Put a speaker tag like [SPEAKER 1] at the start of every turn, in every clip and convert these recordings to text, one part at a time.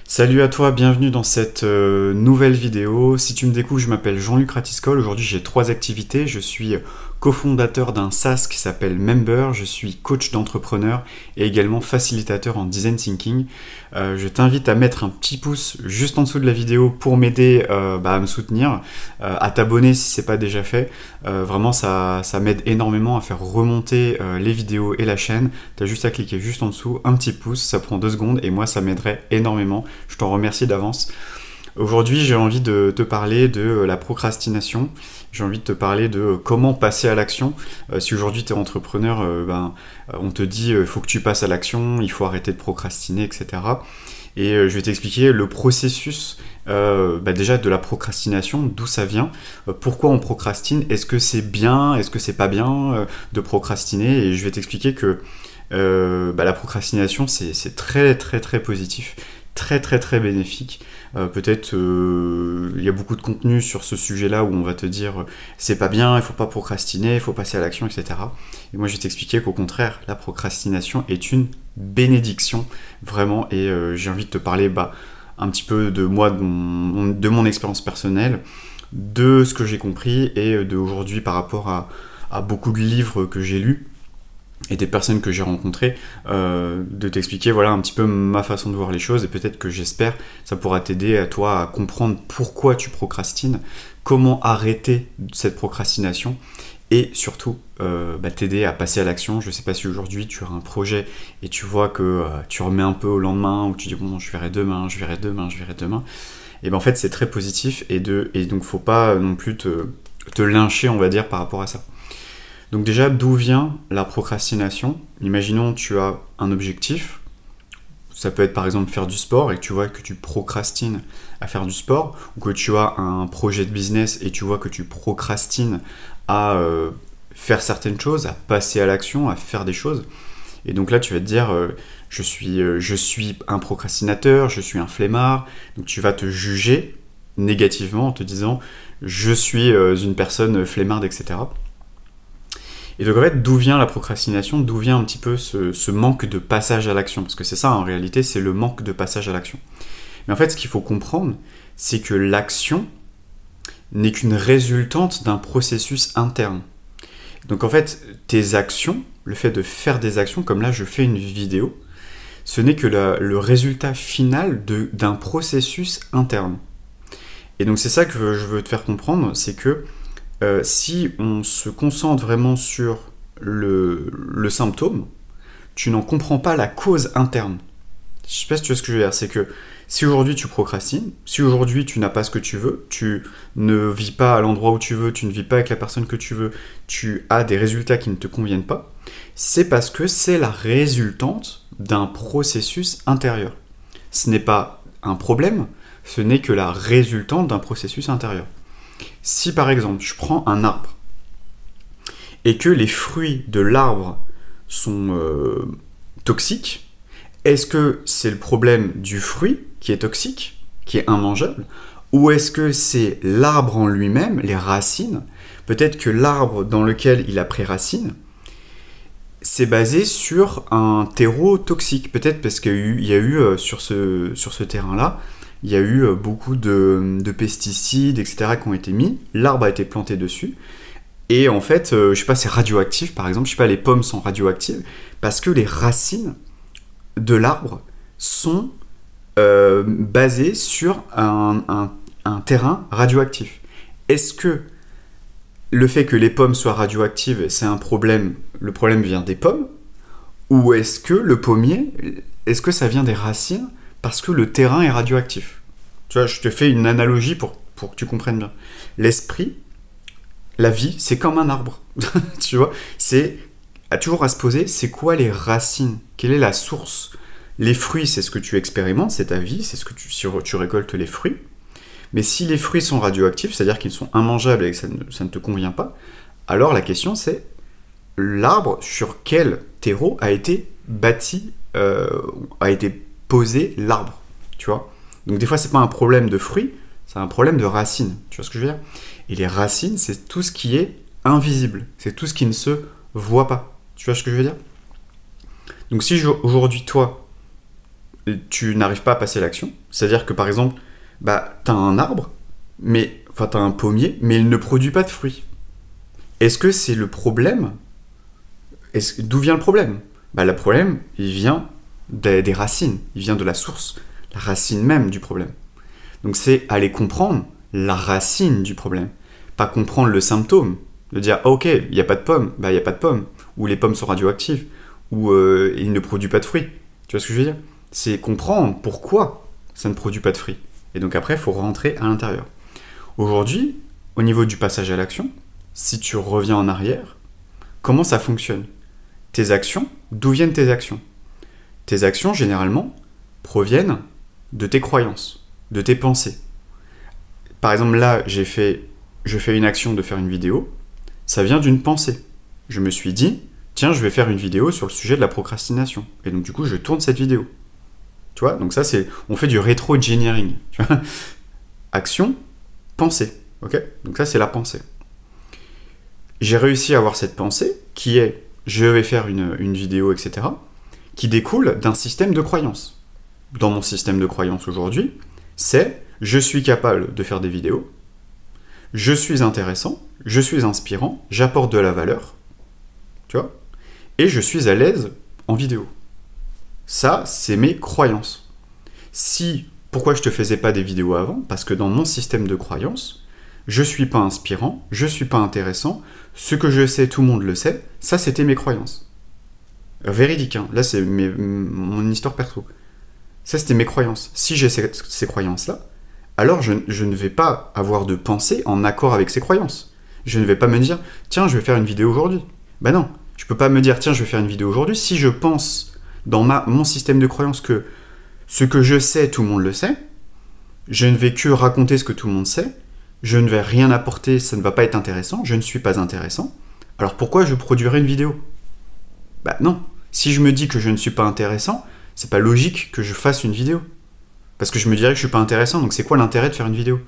[SPEAKER 1] Salut à toi, bienvenue dans cette nouvelle vidéo. Si tu me découvres, je m'appelle Jean-Luc Ratiscol. Aujourd'hui, j'ai 3 activités. Je suis cofondateur d'un SaaS qui s'appelle Member. Je suis coach d'entrepreneur et également facilitateur en design thinking. Je t'invite à mettre un petit pouce juste en dessous de la vidéo pour m'aider à me soutenir, à t'abonner si c'est pas déjà fait. Vraiment, ça m'aide énormément à faire remonter les vidéos et la chaîne. Tu as juste à cliquer juste en dessous, un petit pouce, ça prend 2 secondes et moi, ça m'aiderait énormément. Je t'en remercie d'avance. Aujourd'hui, j'ai envie de te parler de la procrastination. J'ai envie de te parler de comment passer à l'action. Si aujourd'hui tu es entrepreneur, on te dit il faut que tu passes à l'action, il faut arrêter de procrastiner, etc. Et je vais t'expliquer le processus déjà de la procrastination, d'où ça vient, pourquoi on procrastine, est-ce que c'est bien, est-ce que c'est pas bien de procrastiner. Et je vais t'expliquer que la procrastination c'est très très très positif, très très très bénéfique. Peut-être il y a beaucoup de contenu sur ce sujet-là où on va te dire c'est pas bien, il faut pas procrastiner, il faut passer à l'action, etc. Et moi je vais t'expliquer qu'au contraire, la procrastination est une bénédiction, vraiment, et j'ai envie de te parler un petit peu de moi, de mon expérience personnelle, de ce que j'ai compris et d'aujourd'hui par rapport à beaucoup de livres que j'ai lus et des personnes que j'ai rencontrées, de t'expliquer voilà un petit peu ma façon de voir les choses, et peut-être que j'espère ça pourra t'aider à toi à comprendre pourquoi tu procrastines, comment arrêter cette procrastination et surtout t'aider à passer à l'action. Je sais pas si aujourd'hui tu as un projet et tu vois que tu remets un peu au lendemain, ou tu dis bon je verrai demain, et en fait c'est très positif, et donc faut pas non plus te lyncher, on va dire, par rapport à ça. Donc déjà, d'où vient la procrastination? Imaginons tu as un objectif, ça peut être par exemple faire du sport, et que tu vois que tu procrastines à faire du sport, ou que tu as un projet de business et tu vois que tu procrastines à faire certaines choses, à passer à l'action, à faire des choses. Et donc là tu vas te dire je suis un procrastinateur, je suis un flemmard, donc tu vas te juger négativement en te disant je suis une personne flemmarde, etc. Et donc en fait, d'où vient la procrastination? D'où vient un petit peu ce manque de passage à l'action? Parce que c'est ça en réalité, c'est le manque de passage à l'action. Mais en fait, ce qu'il faut comprendre, c'est que l'action n'est qu'une résultante d'un processus interne. Donc en fait, tes actions, le fait de faire des actions, comme là je fais une vidéo, ce n'est que le résultat final d'un processus interne. Et donc c'est ça que je veux te faire comprendre, c'est que si on se concentre vraiment sur le symptôme, tu n'en comprends pas la cause interne. Je sais pas si tu vois ce que je veux dire, c'est que si aujourd'hui tu procrastines, si aujourd'hui tu n'as pas ce que tu veux, tu ne vis pas à l'endroit où tu veux, tu ne vis pas avec la personne que tu veux, tu as des résultats qui ne te conviennent pas, c'est parce que c'est la résultante d'un processus intérieur. Ce n'est pas un problème, ce n'est que la résultante d'un processus intérieur. Si par exemple je prends un arbre et que les fruits de l'arbre sont toxiques, est-ce que c'est le problème du fruit qui est toxique, qui est immangeable, ou est-ce que c'est l'arbre en lui-même, les racines? Peut-être que l'arbre dans lequel il a pris racine, c'est basé sur un terreau toxique, peut-être parce qu'il y a eu sur ce terrain-là, il y a eu beaucoup de pesticides, etc. qui ont été mis, l'arbre a été planté dessus, et en fait, je sais pas, c'est radioactif par exemple, je sais pas, les pommes sont radioactives, parce que les racines de l'arbre sont basées sur un terrain radioactif. Est-ce que le fait que les pommes soient radioactives, c'est un problème, le problème vient des pommes, ou est-ce que le pommier, est-ce que ça vient des racines parce que le terrain est radioactif? Tu vois, je te fais une analogie pour que tu comprennes bien. L'esprit, la vie, c'est comme un arbre. Tu vois, c'est toujours à se poser, c'est quoi les racines? Quelle est la source? Les fruits, c'est ce que tu expérimentes, c'est ta vie, c'est ce que tu récoltes les fruits. Mais si les fruits sont radioactifs, c'est-à-dire qu'ils sont immangeables et que ça ne te convient pas, alors la question c'est l'arbre, sur quel terreau a été bâti, a été posé l'arbre, tu vois. Donc des fois c'est pas un problème de fruits, c'est un problème de racines, tu vois ce que je veux dire. Et les racines, c'est tout ce qui est invisible, c'est tout ce qui ne se voit pas, tu vois ce que je veux dire. Donc si aujourd'hui toi, tu n'arrives pas à passer à l'action. C'est-à-dire que par exemple, bah, tu as un arbre, enfin tu as un pommier, mais il ne produit pas de fruits. Est-ce que c'est le problème? D'où vient le problème? Bah, le problème, il vient des racines, il vient de la source, la racine même du problème. Donc c'est aller comprendre la racine du problème, pas comprendre le symptôme, de dire ah, ok, il n'y a pas de pommes, bah il n'y a pas de pommes, ou les pommes sont radioactives, ou il ne produit pas de fruits. Tu vois ce que je veux dire? C'est comprendre pourquoi ça ne produit pas de fruits. Et donc après, il faut rentrer à l'intérieur. Aujourd'hui, au niveau du passage à l'action, si tu reviens en arrière, comment ça fonctionne? Tes actions, d'où viennent tes actions? Tes actions, généralement, proviennent de tes croyances, de tes pensées. Par exemple, là, je fais une action de faire une vidéo, ça vient d'une pensée. Je me suis dit, tiens, je vais faire une vidéo sur le sujet de la procrastination. Et donc, du coup, je tourne cette vidéo. Tu vois, donc ça, on fait du rétro-engineering. Action, pensée. Ok? Donc ça, c'est la pensée. J'ai réussi à avoir cette pensée qui est, je vais faire une vidéo, etc., qui découle d'un système de croyance. Dans mon système de croyance aujourd'hui, c'est je suis capable de faire des vidéos, je suis intéressant, je suis inspirant, j'apporte de la valeur, tu vois, et je suis à l'aise en vidéo. Ça, c'est mes croyances. Pourquoi je te faisais pas des vidéos avant? Parce que dans mon système de croyance, je suis pas inspirant, je suis pas intéressant, ce que je sais, tout le monde le sait, ça c'était mes croyances. Véridique, hein. Là c'est mon histoire perso. Ça c'était mes croyances. Si j'ai ces croyances-là, alors je ne vais pas avoir de pensée en accord avec ces croyances. Je ne vais pas me dire, tiens, je vais faire une vidéo aujourd'hui. Ben non, je peux pas me dire, tiens, je vais faire une vidéo aujourd'hui. Si je pense dans mon système de croyance que ce que je sais, tout le monde le sait, je ne vais que raconter ce que tout le monde sait, je ne vais rien apporter, ça ne va pas être intéressant, je ne suis pas intéressant, alors pourquoi je produirais une vidéo? Bah non, si je me dis que je ne suis pas intéressant, c'est pas logique que je fasse une vidéo. Parce que je me dirais que je suis pas intéressant, donc c'est quoi l'intérêt de faire une vidéo?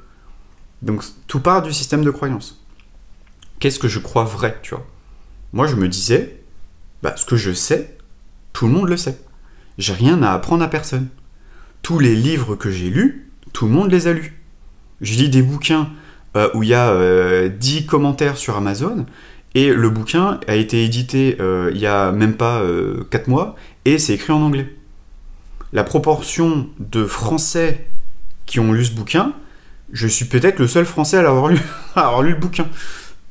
[SPEAKER 1] Donc tout part du système de croyance. Qu'est-ce que je crois vrai, tu vois? Moi je me disais, bah ce que je sais, tout le monde le sait. J'ai rien à apprendre à personne. Tous les livres que j'ai lus, tout le monde les a lus. Je lis des bouquins où il y a 10 commentaires sur Amazon, et le bouquin a été édité il y a même pas 4 mois, et c'est écrit en anglais. La proportion de Français qui ont lu ce bouquin, je suis peut-être le seul Français à l'avoir lu, à avoir lu le bouquin.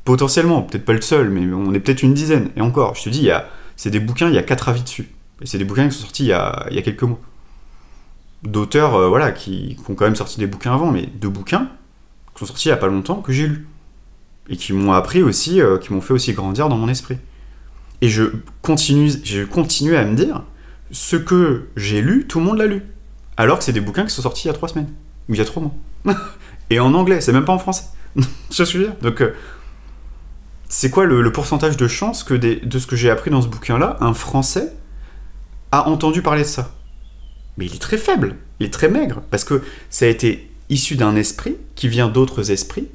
[SPEAKER 1] Potentiellement, peut-être pas le seul, mais on est peut-être une dizaine. Et encore, je te dis, c'est des bouquins, il y a 4 avis dessus. Et c'est des bouquins qui sont sortis il y a quelques mois. D'auteurs voilà, qui ont quand même sorti des bouquins avant, mais 2 bouquins qui sont sortis il n'y a pas longtemps que j'ai lus. Et qui m'ont appris aussi, qui m'ont fait aussi grandir dans mon esprit. Et je continue à me dire, ce que j'ai lu, tout le monde l'a lu. Alors que c'est des bouquins qui sont sortis il y a 3 semaines, ou il y a 3 mois. Et en anglais, c'est même pas en français. Tu vois ce que je veux dire? Donc, c'est quoi le pourcentage de chance que de ce que j'ai appris dans ce bouquin-là, un Français a entendu parler de ça? Mais il est très faible, il est très maigre, parce que ça a été issu d'un esprit qui vient d'autres esprits,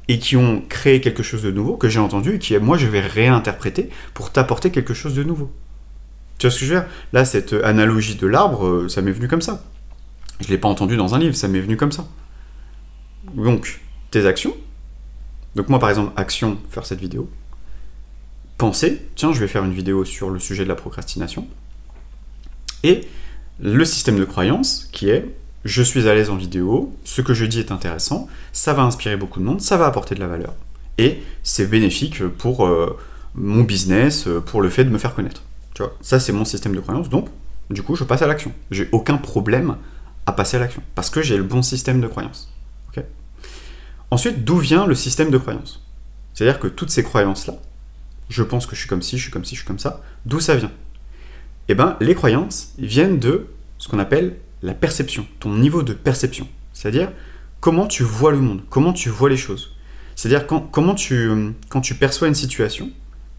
[SPEAKER 1] et qui ont créé quelque chose de nouveau, que j'ai entendu, et qui, moi, je vais réinterpréter pour t'apporter quelque chose de nouveau. Tu vois ce que je veux dire? Là, cette analogie de l'arbre, ça m'est venu comme ça. Je ne l'ai pas entendu dans un livre, ça m'est venu comme ça. Donc, tes actions. Donc moi, par exemple, action, faire cette vidéo. Penser, tiens, je vais faire une vidéo sur le sujet de la procrastination. Et le système de croyance qui est, je suis à l'aise en vidéo, ce que je dis est intéressant, ça va inspirer beaucoup de monde, ça va apporter de la valeur. Et c'est bénéfique pour mon business, pour le fait de me faire connaître. Tu vois, ça c'est mon système de croyance, donc du coup je passe à l'action. J'ai aucun problème à passer à l'action, parce que j'ai le bon système de croyance. Okay. Ensuite, d'où vient le système de croyance? C'est-à-dire que toutes ces croyances-là, je pense que je suis comme ci, je suis comme ci, je suis comme ça, d'où ça vient? Eh bien, les croyances viennent de ce qu'on appelle la perception, ton niveau de perception. C'est-à-dire comment tu vois le monde, comment tu vois les choses. C'est-à-dire quand tu perçois une situation,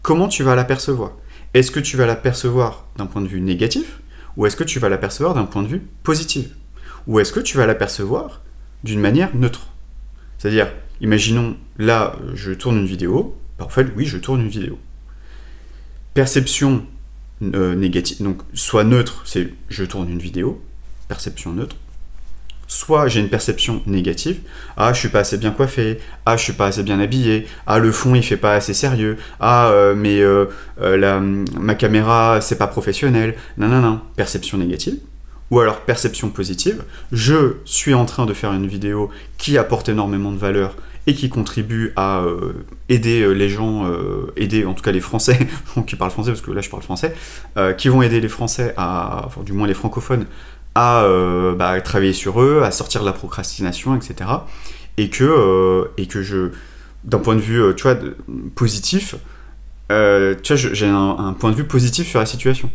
[SPEAKER 1] comment tu vas la percevoir? Est-ce que tu vas la percevoir d'un point de vue négatif, ou est-ce que tu vas la percevoir d'un point de vue positif? Ou est-ce que tu vas la percevoir d'une manière neutre? C'est-à-dire, imaginons, là, je tourne une vidéo, bah, en fait, oui, je tourne une vidéo. Perception négative, donc soit neutre, c'est je tourne une vidéo, perception neutre. Soit j'ai une perception négative, ah je suis pas assez bien coiffé, ah je suis pas assez bien habillé, ah le fond il fait pas assez sérieux, ah ma caméra c'est pas professionnel, non, perception négative. Ou alors perception positive, je suis en train de faire une vidéo qui apporte énormément de valeur et qui contribue à aider les gens, aider en tout cas les Français, qui parlent français parce que là je parle français, qui vont aider les Français, enfin du moins les francophones, à travailler sur eux, à sortir de la procrastination, etc. Et que je, d'un point de vue tu vois, positif, j'ai un point de vue positif sur la situation.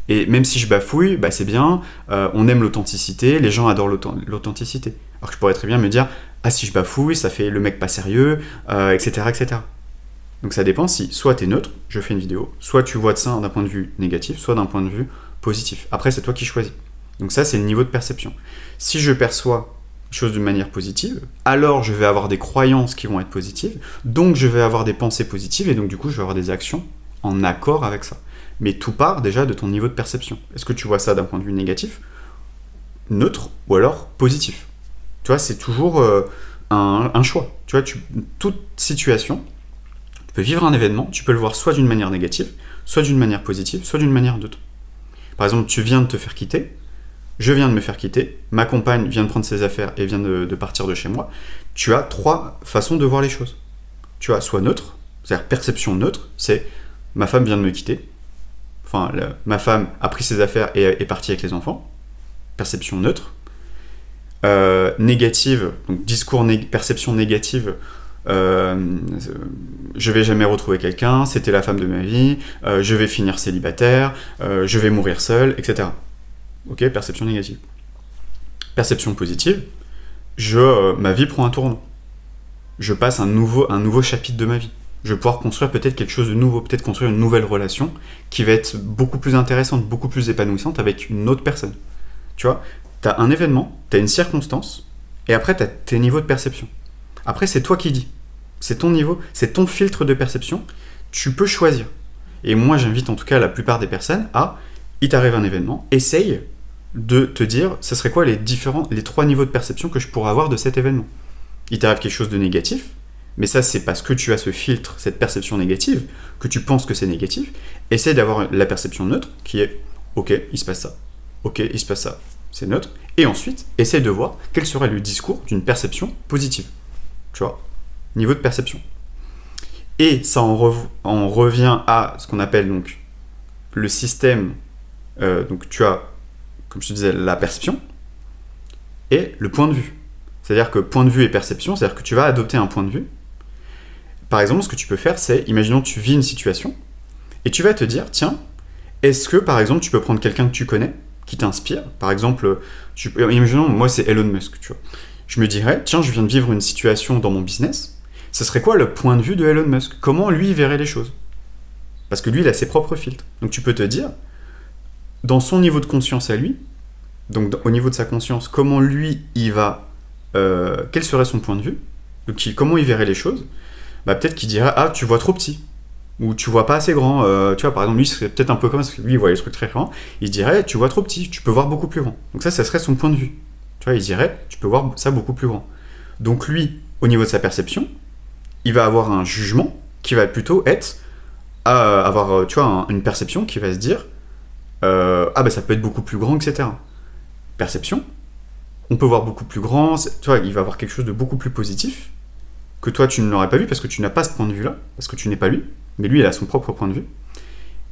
[SPEAKER 1] Et même si je bafouille, c'est bien, on aime l'authenticité, les gens adorent l'authenticité. Alors que je pourrais très bien me dire, ah si je bafouille, ça fait le mec pas sérieux, etc., etc. Donc ça dépend si soit tu es neutre, je fais une vidéo, soit tu vois de ça d'un point de vue négatif, soit d'un point de vue positif. Après, c'est toi qui choisis. Donc ça, c'est le niveau de perception. Si je perçois les choses d'une manière positive, alors je vais avoir des croyances qui vont être positives, donc je vais avoir des pensées positives, et donc du coup, je vais avoir des actions en accord avec ça. Mais tout part déjà de ton niveau de perception. Est-ce que tu vois ça d'un point de vue négatif, neutre, ou alors positif? Tu vois, c'est toujours un choix. Tu vois, toute situation, tu peux vivre un événement, tu peux le voir soit d'une manière négative, soit d'une manière positive, soit d'une manière neutre. Par exemple, tu viens de te faire quitter, je viens de me faire quitter, ma compagne vient de prendre ses affaires et vient de partir de chez moi. Tu as trois façons de voir les choses. Tu as soit neutre, c'est-à-dire perception neutre, c'est ma femme vient de me quitter, enfin ma femme a pris ses affaires et est partie avec les enfants, perception neutre. Négative, donc perception négative, je vais jamais retrouver quelqu'un, c'était la femme de ma vie, je vais finir célibataire, je vais mourir seul, etc. Ok, perception négative. Perception positive, ma vie prend un tournant. Je passe un nouveau chapitre de ma vie. Je vais pouvoir construire peut-être quelque chose de nouveau, peut-être construire une nouvelle relation qui va être beaucoup plus intéressante, beaucoup plus épanouissante avec une autre personne. Tu vois, tu as un événement, tu as une circonstance, et après tu as tes niveaux de perception. Après, c'est toi qui dis. C'est ton niveau, c'est ton filtre de perception. Tu peux choisir. Et moi, j'invite en tout cas la plupart des personnes à, il t'arrive un événement, essaye de te dire, ce serait quoi les trois niveaux de perception que je pourrais avoir de cet événement. Il t'arrive quelque chose de négatif, mais ça, c'est parce que tu as ce filtre, cette perception négative, que tu penses que c'est négatif. Essaye d'avoir la perception neutre, qui est, ok, il se passe ça. Ok, il se passe ça. C'est neutre. Et ensuite, essaye de voir quel serait le discours d'une perception positive. Tu vois, niveau de perception. Et ça en revient à ce qu'on appelle donc le système. Donc tu as, comme je te disais, la perception et le point de vue. C'est-à-dire que point de vue et perception, c'est-à-dire que tu vas adopter un point de vue. Par exemple, ce que tu peux faire, c'est, imaginons que tu vis une situation et tu vas te dire, tiens, est-ce que par exemple tu peux prendre quelqu'un que tu connais, qui t'inspire, par exemple, imaginons, moi c'est Elon Musk, tu vois. Je me dirais, tiens, je viens de vivre une situation dans mon business, ce serait quoi le point de vue de Elon Musk? Comment lui verrait les choses? Parce que lui, il a ses propres filtres. Donc tu peux te dire, dans son niveau de conscience à lui, donc au niveau de sa conscience, comment lui, il va, quel serait son point de vue? Donc comment il verrait les choses? Peut-être qu'il dirait, ah, tu vois trop petit. Ou tu vois pas assez grand, tu vois, par exemple, lui, serait peut-être un peu comme ça, parce que lui, il voit les trucs très grands, il dirait, tu vois trop petit, tu peux voir beaucoup plus grand. Donc ça serait son point de vue. Tu vois, il dirait, tu peux voir ça beaucoup plus grand. Donc lui, au niveau de sa perception, il va avoir un jugement qui va plutôt être, avoir, tu vois, une perception qui va se dire, ça peut être beaucoup plus grand, etc. Perception, on peut voir beaucoup plus grand, tu vois, il va avoir quelque chose de beaucoup plus positif, que toi, tu ne l'aurais pas vu, parce que tu n'as pas ce point de vue-là, parce que tu n'es pas lui. Mais lui, il a son propre point de vue.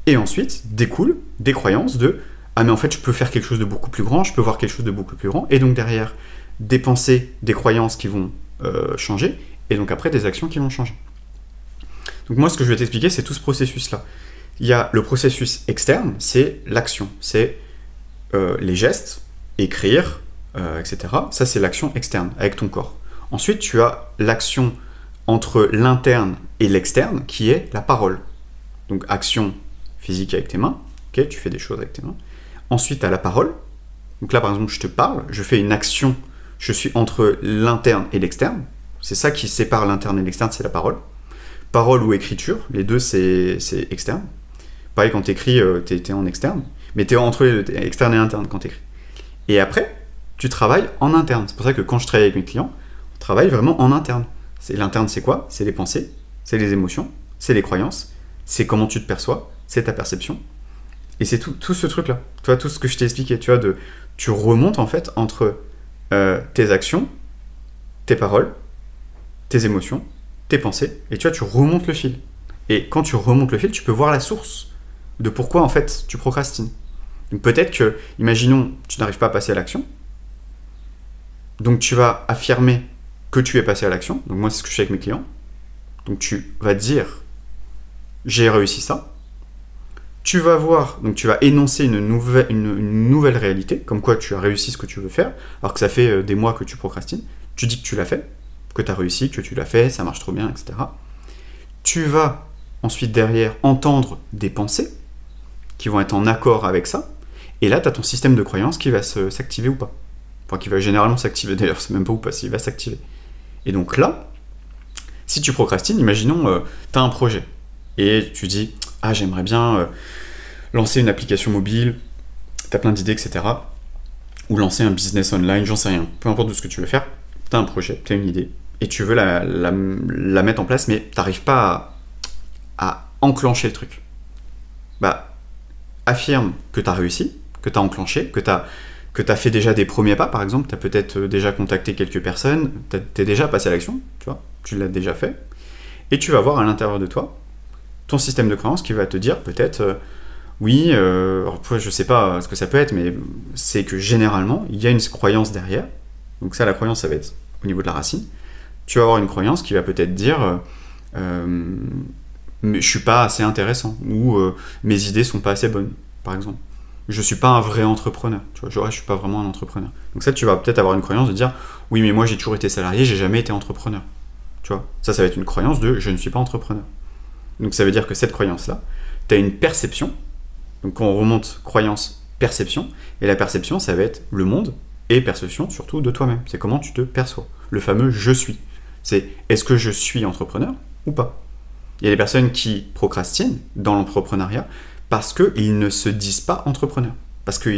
[SPEAKER 1] Et ensuite, découlent des croyances de « Ah, mais en fait, je peux faire quelque chose de beaucoup plus grand, je peux voir quelque chose de beaucoup plus grand. » Et donc, derrière, des pensées, des croyances qui vont changer, et donc après, des actions qui vont changer. Donc moi, ce que je vais t'expliquer, c'est tout ce processus-là. Il y a le processus externe, c'est l'action. C'est les gestes, écrire, etc. Ça, c'est l'action externe, avec ton corps. Ensuite, tu as l'action entre l'interne et l'externe, qui est la parole. Donc, action physique avec tes mains, okay, tu fais des choses avec tes mains. Ensuite, tu as la parole. Donc là, par exemple, je te parle, je fais une action, je suis entre l'interne et l'externe. C'est ça qui sépare l'interne et l'externe, c'est la parole. Parole ou écriture, les deux, c'est externe. Pareil, quand tu écris, tu es en externe, mais tu es entre externe et interne quand tu écris. Et après, tu travailles en interne. C'est pour ça que quand je travaille avec mes clients, on travaille vraiment en interne. L'interne, c'est quoi? C'est les pensées, c'est les émotions, c'est les croyances, c'est comment tu te perçois, c'est ta perception. Et c'est tout ce truc-là. Tu vois, tout ce que je t'ai expliqué. Tu remontes en fait entre tes actions, tes paroles, tes émotions, tes pensées, et tu remontes le fil. Et quand tu remontes le fil, tu peux voir la source de pourquoi en fait tu procrastines. Donc peut-être que, imaginons, tu n'arrives pas à passer à l'action, donc tu vas affirmer que tu es passé à l'action. Donc moi c'est ce que je fais avec mes clients. Donc tu vas dire j'ai réussi ça. Tu vas voir, donc tu vas énoncer une nouvelle réalité, comme quoi tu as réussi ce que tu veux faire, alors que ça fait des mois que tu procrastines. Tu dis que tu l'as fait, que tu as réussi, que tu l'as fait, ça marche trop bien, etc. Tu vas ensuite derrière entendre des pensées qui vont être en accord avec ça, et là tu as ton système de croyance qui va s'activer ou pas. Enfin qui va généralement s'activer d'ailleurs, c'est même pas ou pas, il va s'activer. Et donc là, si tu procrastines, imaginons tu as un projet, et tu dis ah j'aimerais bien lancer une application mobile, tu as plein d'idées, etc. Ou lancer un business online, j'en sais rien, peu importe de ce que tu veux faire, tu as un projet, tu as une idée, et tu veux la mettre en place, mais tu n'arrives pas à enclencher le truc. Bah, affirme que tu as réussi, que tu as enclenché, que tu as fait déjà des premiers pas, par exemple, tu as peut-être déjà contacté quelques personnes, tu es déjà passé à l'action, tu vois, tu l'as déjà fait, et tu vas voir à l'intérieur de toi ton système de croyance qui va te dire peut-être oui, alors je sais pas ce que ça peut être, mais c'est que généralement il y a une croyance derrière. Donc ça, la croyance, ça va être au niveau de la racine. Tu vas avoir une croyance qui va peut-être dire mais je suis pas assez intéressant, ou mes idées sont pas assez bonnes, par exemple. Je suis pas un vrai entrepreneur, tu vois, je suis pas vraiment un entrepreneur. Donc ça, tu vas peut-être avoir une croyance de dire oui, mais moi j'ai toujours été salarié, j'ai jamais été entrepreneur. Tu vois, ça va être une croyance de je ne suis pas entrepreneur. Donc ça veut dire que cette croyance-là, tu as une perception. Donc quand on remonte croyance, perception, et la perception, ça va être le monde, et perception surtout de toi-même. C'est comment tu te perçois. Le fameux je suis. C'est est-ce que je suis entrepreneur ou pas? Il y a des personnes qui procrastinent dans l'entrepreneuriat parce qu'ils ne se disent pas entrepreneurs. Parce que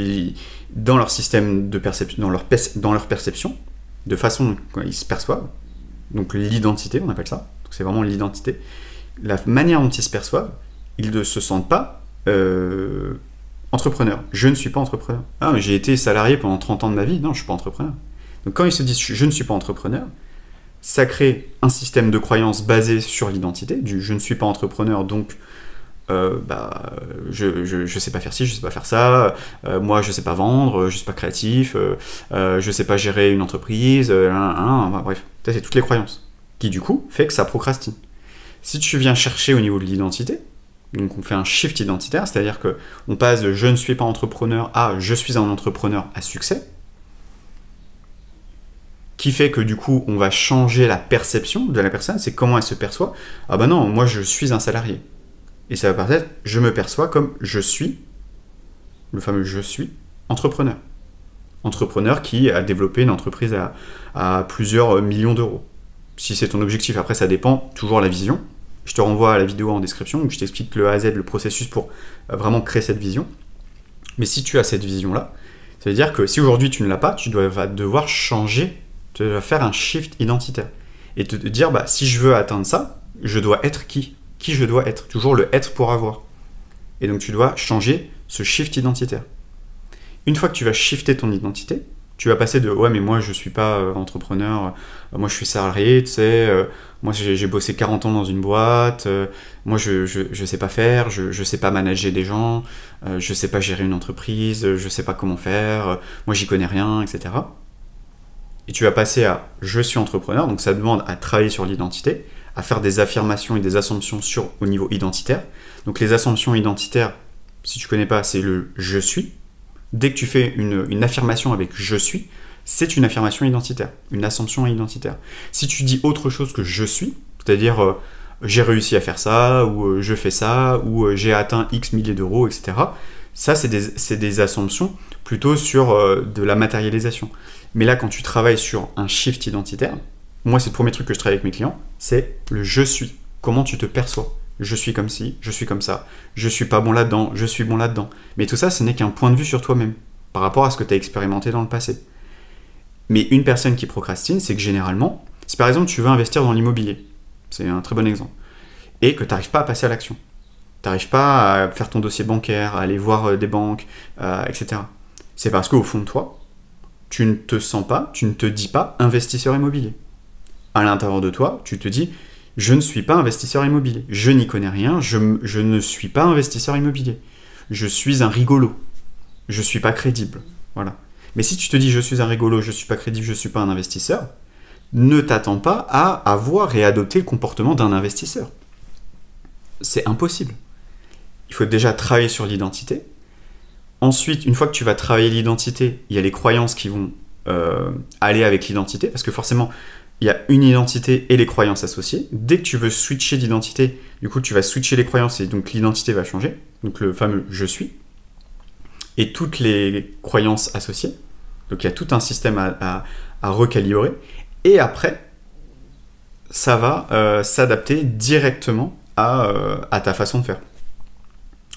[SPEAKER 1] dans leur système de perception, dans leur perception, de façon dont ils se perçoivent, donc l'identité, on appelle ça, donc c'est vraiment l'identité, la manière dont ils se perçoivent, ils ne se sentent pas entrepreneurs. Je ne suis pas entrepreneur. Ah, mais j'ai été salarié pendant 30 ans de ma vie. Non, je ne suis pas entrepreneur. Donc quand ils se disent je ne suis pas entrepreneur, ça crée un système de croyance basé sur l'identité, du je ne suis pas entrepreneur, donc je sais pas faire ci, je sais pas faire ça, moi je sais pas vendre, je suis pas créatif, je sais pas gérer une entreprise, bref, ça c'est toutes les croyances, qui du coup fait que ça procrastine. Si tu viens chercher au niveau de l'identité, donc on fait un shift identitaire, c'est-à-dire qu'on passe de je ne suis pas entrepreneur à je suis un entrepreneur à succès, qui fait que du coup on va changer la perception de la personne, c'est comment elle se perçoit. Ah bah non, moi je suis un salarié. Et ça va peut-être, je me perçois comme je suis, le fameux je suis, entrepreneur. Entrepreneur qui a développé une entreprise à plusieurs millions d'euros. Si c'est ton objectif, après ça dépend, toujours la vision. Je te renvoie à la vidéo en description où je t'explique le A à Z, le processus pour vraiment créer cette vision. Mais si tu as cette vision-là, ça veut dire que si aujourd'hui tu ne l'as pas, tu vas devoir changer, tu vas faire un shift identitaire. Et te dire, bah, si je veux atteindre ça, je dois être qui je dois être. Toujours le être pour avoir. Et donc tu dois changer ce shift identitaire. Une fois que tu vas shifter ton identité, tu vas passer de ouais mais moi je suis pas entrepreneur, moi je suis salarié, tu sais, moi j'ai bossé 40 ans dans une boîte, moi je sais pas faire, je sais pas manager des gens, je sais pas gérer une entreprise, je sais pas comment faire, moi j'y connais rien, etc. Et tu vas passer à je suis entrepreneur, donc ça demande à travailler sur l'identité, à faire des affirmations et des assumptions au niveau identitaire. Donc les assumptions identitaires, si tu connais pas, c'est le je suis. Dès que tu fais une affirmation avec je suis, c'est une affirmation identitaire, une assumption identitaire. Si tu dis autre chose que je suis, c'est-à-dire j'ai réussi à faire ça, ou je fais ça, ou j'ai atteint X milliers d'euros, etc., ça c'est des assumptions plutôt sur de la matérialisation. Mais là, quand tu travailles sur un shift identitaire, moi c'est le premier truc que je travaille avec mes clients, c'est le je suis. Comment tu te perçois ? Je suis comme ci, je suis comme ça, je suis pas bon là-dedans, je suis bon là-dedans. Mais tout ça, ce n'est qu'un point de vue sur toi-même. par rapport à ce que tu as expérimenté dans le passé. Mais une personne qui procrastine, c'est que généralement, si par exemple tu veux investir dans l'immobilier, c'est un très bon exemple, et que tu n'arrives pas à passer à l'action, tu n'arrives pas à faire ton dossier bancaire, à aller voir des banques, etc. C'est parce qu'au fond de toi, tu ne te sens pas, tu ne te dis pas investisseur immobilier. À l'intérieur de toi, tu te dis je ne suis pas investisseur immobilier, je n'y connais rien, je ne suis pas investisseur immobilier, je suis un rigolo, je ne suis pas crédible. Voilà. Mais si tu te dis je suis un rigolo, je ne suis pas crédible, je ne suis pas un investisseur, ne t'attends pas à avoir et adopter le comportement d'un investisseur. C'est impossible. Il faut déjà travailler sur l'identité. Ensuite, une fois que tu vas travailler l'identité, il y a les croyances qui vont aller avec l'identité, parce que forcément, il y a une identité et les croyances associées. Dès que tu veux switcher d'identité, du coup, tu vas switcher les croyances et donc l'identité va changer. Donc le fameux « je suis ». Et toutes les croyances associées. Donc il y a tout un système à recalibrer. Et après, ça va s'adapter directement à ta façon de faire.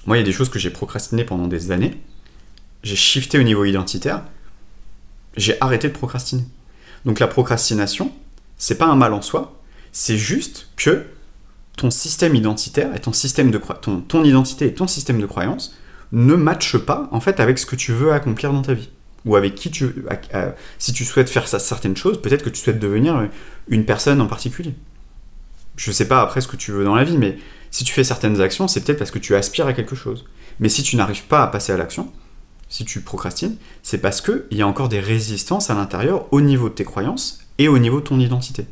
[SPEAKER 1] Moi, il y a des choses que j'ai procrastinées pendant des années. J'ai shifté au niveau identitaire. J'ai arrêté de procrastiner. Donc la procrastination, c'est pas un mal en soi. C'est juste que ton système identitaire et ton identité et ton système de croyance ne matchent pas en fait avec ce que tu veux accomplir dans ta vie. Ou avec qui si tu souhaites faire certaines choses, peut-être que tu souhaites devenir une personne en particulier. Je sais pas après ce que tu veux dans la vie, mais si tu fais certaines actions, c'est peut-être parce que tu aspires à quelque chose. Mais si tu n'arrives pas à passer à l'action, si tu procrastines, c'est parce qu'il y a encore des résistances à l'intérieur au niveau de tes croyances et au niveau de ton identité.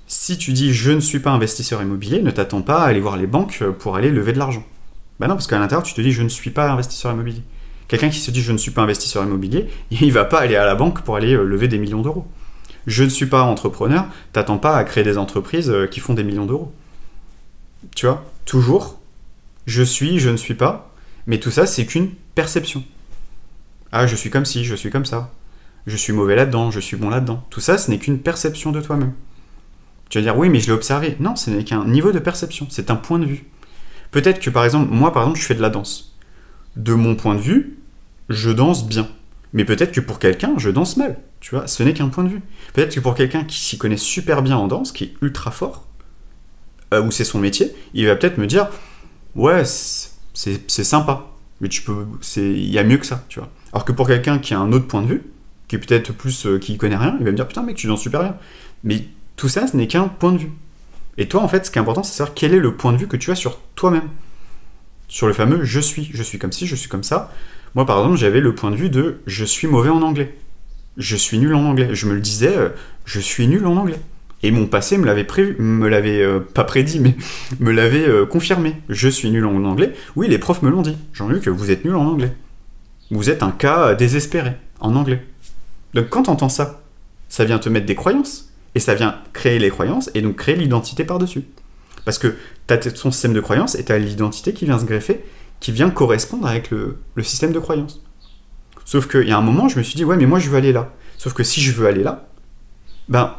[SPEAKER 1] Si tu dis « je ne suis pas investisseur immobilier », ne t'attends pas à aller voir les banques pour aller lever de l'argent. Ben non, parce qu'à l'intérieur, tu te dis « je ne suis pas investisseur immobilier ». Quelqu'un qui se dit « je ne suis pas investisseur immobilier », il ne va pas aller à la banque pour aller lever des millions d'euros. Je ne suis pas entrepreneur, t'attends pas à créer des entreprises qui font des millions d'euros. Tu vois, toujours, je suis, je ne suis pas, mais tout ça, c'est qu'une perception. Ah, je suis comme ci, je suis comme ça. Je suis mauvais là-dedans, je suis bon là-dedans. Tout ça, ce n'est qu'une perception de toi-même. Tu vas dire, oui, mais je l'ai observé. Non, ce n'est qu'un niveau de perception, c'est un point de vue. Peut-être que, par exemple, moi, je fais de la danse. De mon point de vue, je danse bien. Mais peut-être que pour quelqu'un, je danse mal. Tu vois, ce n'est qu'un point de vue. Peut-être que pour quelqu'un qui s'y connaît super bien en danse, qui est ultra fort, ou c'est son métier, il va peut-être me dire, ouais, c'est sympa, mais il y a mieux que ça, tu vois. Alors que pour quelqu'un qui a un autre point de vue, qui est peut-être plus, qui connaît rien, il va me dire, putain mec, tu danses super bien. Mais tout ça, ce n'est qu'un point de vue. Et toi, en fait, ce qui est important, c'est de savoir quel est le point de vue que tu as sur toi-même. Sur le fameux je suis comme ci, je suis comme ça. Moi, par exemple, j'avais le point de vue de je suis mauvais en anglais. Je suis nul en anglais. Je me le disais, je suis nul en anglais. Et mon passé me l'avait pas prédit, mais me l'avait confirmé. Je suis nul en anglais. Oui, les profs me l'ont dit. Jean-Luc, vous êtes nul en anglais. Vous êtes un cas désespéré en anglais. Donc quand tu entends ça, ça vient te mettre des croyances. Et ça vient créer les croyances et donc créer l'identité par-dessus. Parce que tu as ton système de croyances et tu as l'identité qui vient se greffer, qui vient correspondre avec le système de croyances. Sauf qu'il y a un moment, je me suis dit, ouais, mais moi je veux aller là. Sauf que si je veux aller là, ben,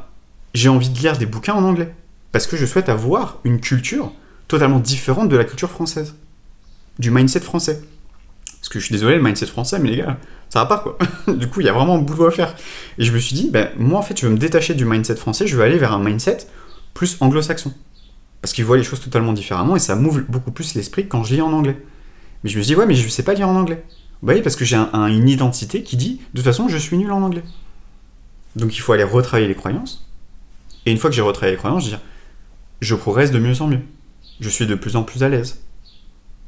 [SPEAKER 1] j'ai envie de lire des bouquins en anglais. Parce que je souhaite avoir une culture totalement différente de la culture française. Du mindset français. Parce que je suis désolé, le mindset français, mais les gars, ça va pas quoi. Du coup, il y a vraiment un boulot à faire. Et je me suis dit, ben, moi en fait, je veux me détacher du mindset français, je veux aller vers un mindset plus anglo-saxon. Parce qu'ils voient les choses totalement différemment et ça m'ouvre beaucoup plus l'esprit quand je lis en anglais. Mais je me suis dit, ouais, mais je sais pas lire en anglais. Bah oui, parce que j'ai une identité qui dit, de toute façon, je suis nul en anglais. Donc il faut aller retravailler les croyances. Et une fois que j'ai retravaillé les croyances, je dis, je progresse de mieux en mieux. Je suis de plus en plus à l'aise.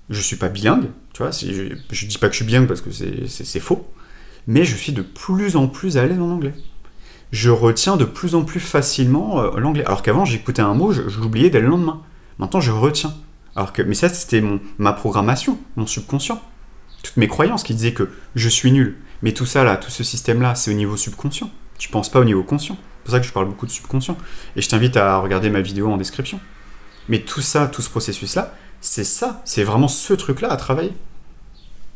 [SPEAKER 1] Je suis pas bilingue, tu vois, je dis pas que je suis bilingue parce que c'est faux, mais je suis de plus en plus à l'aise en anglais. Je retiens de plus en plus facilement l'anglais. Alors qu'avant, j'écoutais un mot, je l'oubliais dès le lendemain. Maintenant, je retiens. Mais ça, c'était ma programmation, mon subconscient. Toutes mes croyances qui disaient que je suis nul. Mais tout ça, là, tout ce système-là, c'est au niveau subconscient. Tu penses pas au niveau conscient. C'est pour ça que je parle beaucoup de subconscient. Et je t'invite à regarder ma vidéo en description. Mais tout ça, tout ce processus-là, c'est ça. C'est vraiment ce truc-là à travailler.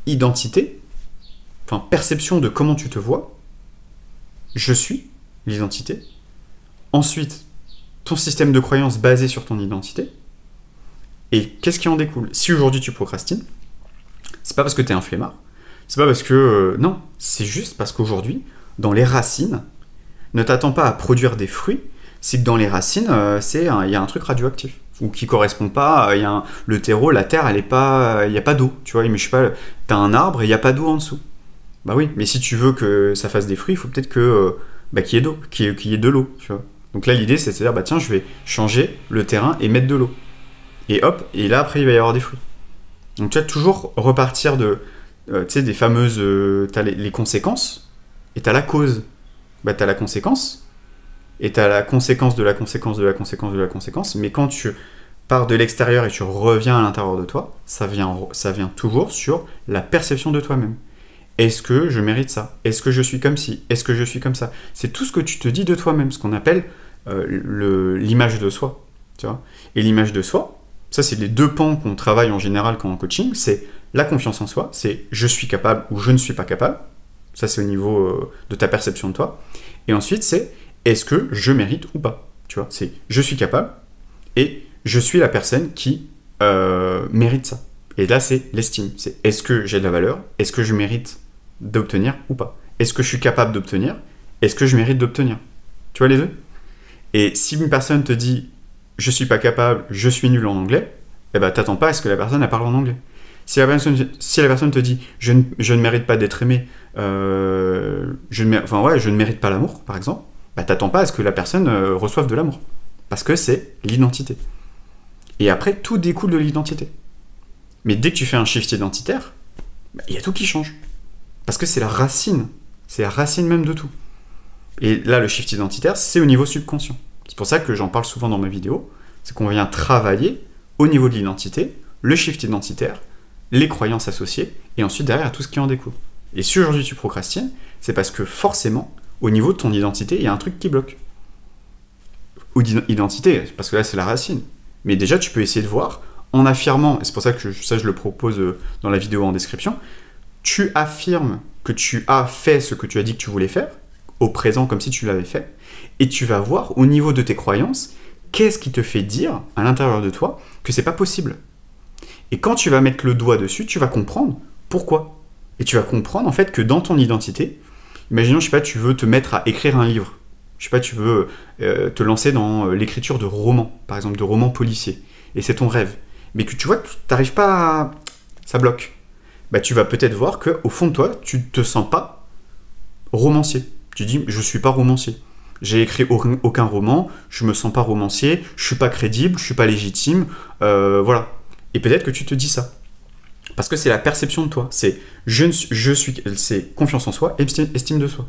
[SPEAKER 1] Identité, enfin, perception de comment tu te vois. Je suis, l'identité. Ensuite, ton système de croyances basé sur ton identité. Et qu'est-ce qui en découle? Si aujourd'hui tu procrastines, c'est pas parce que tu es un flemmard, C'est pas parce que... non, c'est juste parce qu'aujourd'hui, dans les racines, ne t'attends pas à produire des fruits, c'est que dans les racines, il y a un truc radioactif, ou qui correspond pas, le terreau, la terre, elle est pas, il n'y a pas d'eau, tu vois, mais je sais pas, t'as un arbre et il n'y a pas d'eau en dessous. Bah oui, mais si tu veux que ça fasse des fruits, il faut peut-être que qu'il y ait d'eau, qu'il y ait de l'eau, tu vois. Donc là, l'idée, c'est de se dire, bah tiens, je vais changer le terrain et mettre de l'eau. Et hop, et là, après, il va y avoir des fruits. Donc tu vas toujours repartir de, tu sais, des fameuses, t'as les conséquences, et t'as la cause. Bah t'as la conséquence, et t'as la conséquence de la conséquence de la conséquence de la conséquence, mais quand tu pars de l'extérieur et tu reviens à l'intérieur de toi, ça vient toujours sur la perception de toi-même. Est-ce que je mérite ça? Est-ce que je suis comme ci? Est-ce que je suis comme ça? C'est tout ce que tu te dis de toi-même, ce qu'on appelle l'image de soi. Tu vois. Et l'image de soi, ça c'est les deux pans qu'on travaille en général quand en coaching, c'est la confiance en soi, c'est je suis capable ou je ne suis pas capable. Ça c'est au niveau de ta perception de toi. Et ensuite c'est est-ce que je mérite ou pas? Tu vois, c'est je suis capable et je suis la personne qui mérite ça. Et là c'est l'estime, c'est est-ce que j'ai de la valeur? Est-ce que je mérite d'obtenir ou pas? Est-ce que je suis capable d'obtenir? Est-ce que je mérite d'obtenir? Tu vois les deux? Et si une personne te dit je suis pas capable, je suis nul en anglais, eh ben t'attends pas à ce que la personne elle parle en anglais. Si la personne te dit je ne mérite pas d'être aimé, je ne mérite pas l'amour, par exemple, bah t'attends pas à ce que la personne reçoive de l'amour. Parce que c'est l'identité. Et après, tout découle de l'identité. Mais dès que tu fais un shift identitaire, bah, y a tout qui change. Parce que c'est la racine. C'est la racine même de tout. Et là, le shift identitaire, c'est au niveau subconscient. C'est pour ça que j'en parle souvent dans mes vidéos. C'est qu'on vient travailler au niveau de l'identité, le shift identitaire, les croyances associées, et ensuite derrière tout ce qui en découle. Et si aujourd'hui tu procrastines, c'est parce que forcément, au niveau de ton identité, il y a un truc qui bloque. Ou d'identité, parce que là c'est la racine. Mais déjà tu peux essayer de voir, en affirmant, et c'est pour ça que je le propose dans la vidéo en description, tu affirmes que tu as fait ce que tu as dit que tu voulais faire, au présent comme si tu l'avais fait, et tu vas voir au niveau de tes croyances, qu'est-ce qui te fait dire à l'intérieur de toi que c'est pas possible. Et quand tu vas mettre le doigt dessus, tu vas comprendre pourquoi. Et tu vas comprendre en fait que dans ton identité, imaginons, je sais pas, tu veux te mettre à écrire un livre. Je sais pas, tu veux te lancer dans l'écriture de romans, par exemple, de romans policiers. Et c'est ton rêve. Mais que tu vois que tu n'arrives pas à... ça bloque. Bah, tu vas peut-être voir qu'au fond de toi, tu ne te sens pas romancier. Tu dis, je ne suis pas romancier. J'ai écrit aucun roman, je me sens pas romancier, je suis pas crédible, je suis pas légitime, voilà. Et peut-être que tu te dis ça. Parce que c'est la perception de toi. C'est c'est confiance en soi, estime de soi.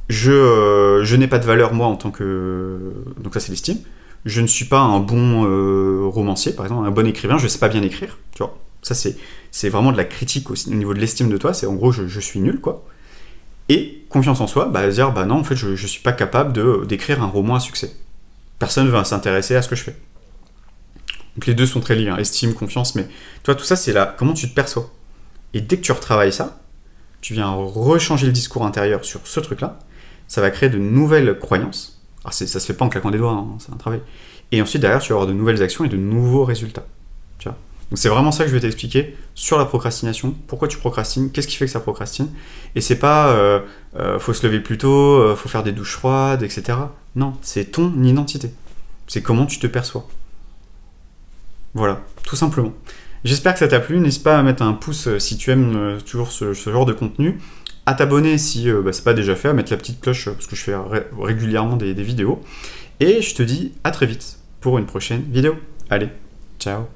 [SPEAKER 1] Je n'ai pas de valeur, moi, en tant que... Donc ça, c'est l'estime. Je ne suis pas un bon romancier, par exemple, un bon écrivain, je ne sais pas bien écrire. Tu vois. Ça, c'est vraiment de la critique aussi, au niveau de l'estime de toi. C'est en gros, je suis nul, quoi. Et confiance en soi, bah, dire, bah non, en fait, je ne suis pas capable d'écrire un roman à succès. Personne ne va s'intéresser à ce que je fais. Donc les deux sont très liés, hein, estime, confiance, mais toi, tout ça, c'est là, comment tu te perçois. Et dès que tu retravailles ça, tu viens rechanger le discours intérieur sur ce truc-là, ça va créer de nouvelles croyances. Alors ça se fait pas en claquant des doigts, hein, c'est un travail. Et ensuite, derrière, tu vas avoir de nouvelles actions et de nouveaux résultats. Tu vois. Donc c'est vraiment ça que je vais t'expliquer sur la procrastination. Pourquoi tu procrastines? Qu'est-ce qui fait que ça procrastine? Et c'est pas faut se lever plus tôt, faut faire des douches froides, etc. Non, c'est ton identité. C'est comment tu te perçois. Voilà, tout simplement. J'espère que ça t'a plu. N'hésite pas à mettre un pouce si tu aimes toujours ce genre de contenu. À t'abonner si c'est pas déjà fait, à mettre la petite cloche parce que je fais régulièrement des vidéos. Et je te dis à très vite pour une prochaine vidéo. Allez, ciao!